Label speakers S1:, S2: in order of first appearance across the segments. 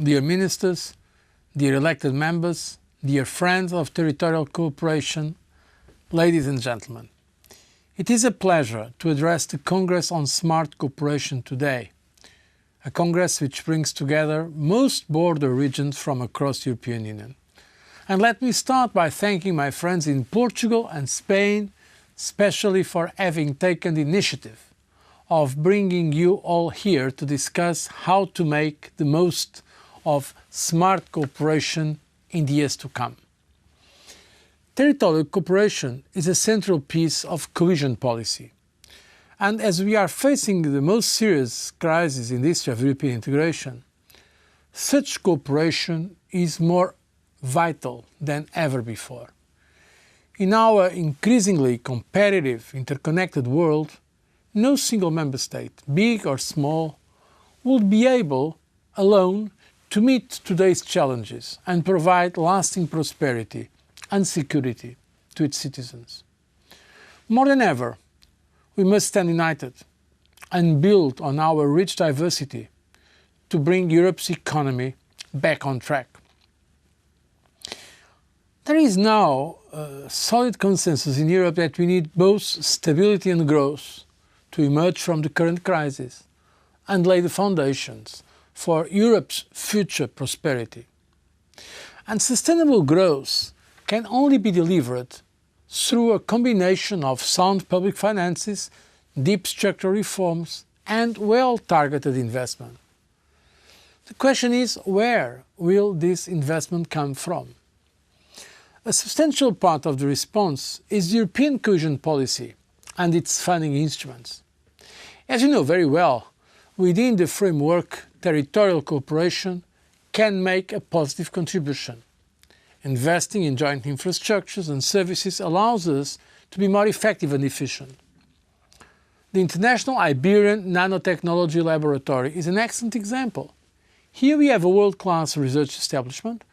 S1: dear ministers, dear elected members, dear friends of territorial cooperation, ladies and gentlemen. It is a pleasure to address the Congress on Smart Cooperation today, a Congress which brings together most border regions from across the European Union. And let me start by thanking my friends in Portugal and Spain, especially for having taken the initiative of bringing you all here to discuss how to make the most of smart cooperation in the years to come. Territorial cooperation is a central piece of cohesion policy. And as we are facing the most serious crisis in the history of European integration, such cooperation is more vital than ever before. In our increasingly competitive, interconnected world, no single member state, big or small, would be able alone to meet today's challenges and provide lasting prosperity and security to its citizens. More than ever, we must stand united and build on our rich diversity to bring Europe's economy back on track. There is now a solid consensus in Europe that we need both stability and growth to emerge from the current crisis and lay the foundations for Europe's future prosperity. And sustainable growth can only be delivered through a combination of sound public finances, deep structural reforms, and well-targeted investment. The question is, where will this investment come from? A substantial part of the response is European cohesion policy and its funding instruments. As you know very well, within the framework, territorial cooperation can make a positive contribution. Investing in joint infrastructures and services allows us to be more effective and efficient. The International Iberian Nanotechnology Laboratory is an excellent example. Here we have a world-class research establishment,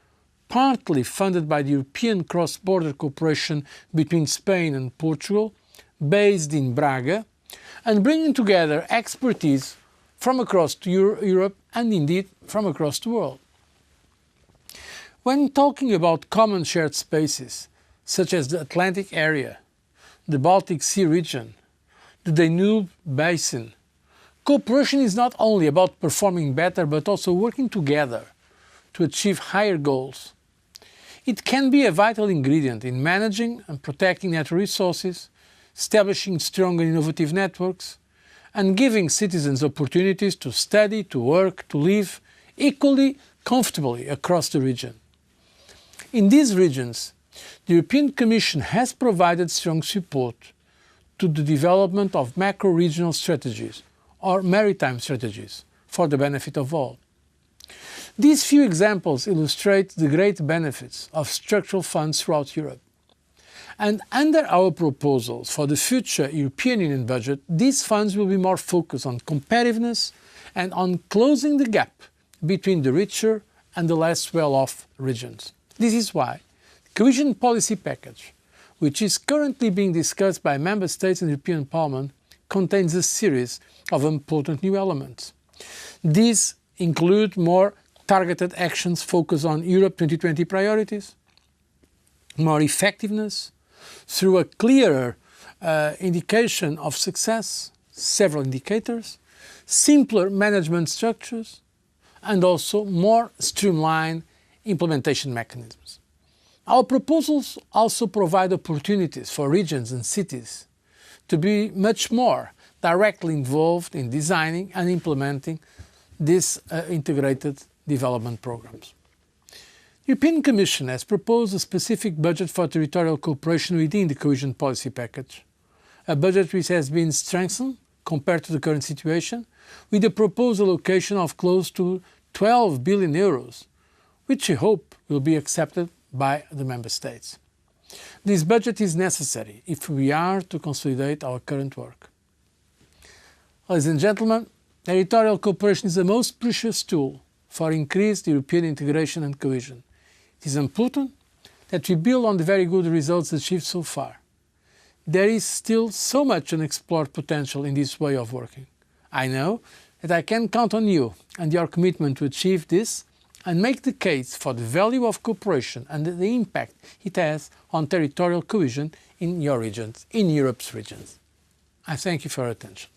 S1: partly funded by the European cross-border cooperation between Spain and Portugal, based in Braga, and bringing together expertise from across Europe and indeed from across the world. When talking about common shared spaces, such as the Atlantic area, the Baltic Sea region, the Danube Basin, cooperation is not only about performing better but also working together to achieve higher goals. It can be a vital ingredient in managing and protecting natural resources, establishing strong and innovative networks, and giving citizens opportunities to study, to work, to live equally comfortably across the region. In these regions, the European Commission has provided strong support to the development of macro-regional strategies or maritime strategies for the benefit of all. These few examples illustrate the great benefits of structural funds throughout Europe. And under our proposals for the future European Union budget, these funds will be more focused on competitiveness and on closing the gap between the richer and the less well-off regions. This is why the Cohesion Policy Package, which is currently being discussed by Member States and the European Parliament, contains a series of important new elements. These include more targeted actions focused on Europe 2020 priorities, more effectiveness, through a clearer indication of success, several indicators, simpler management structures, and also more streamlined implementation mechanisms. Our proposals also provide opportunities for regions and cities to be much more directly involved in designing and implementing these integrated development programs. The European Commission has proposed a specific budget for territorial cooperation within the Cohesion Policy Package, a budget which has been strengthened compared to the current situation, with a proposed allocation of close to 12 billion euros, which I hope will be accepted by the Member States. This budget is necessary if we are to consolidate our current work. Ladies and gentlemen, territorial cooperation is the most precious tool for increased European integration and cohesion. It is important that we build on the very good results achieved so far. There is still so much unexplored potential in this way of working. I know that I can count on you and your commitment to achieve this and make the case for the value of cooperation and the impact it has on territorial cohesion in your regions, in Europe's regions. I thank you for your attention.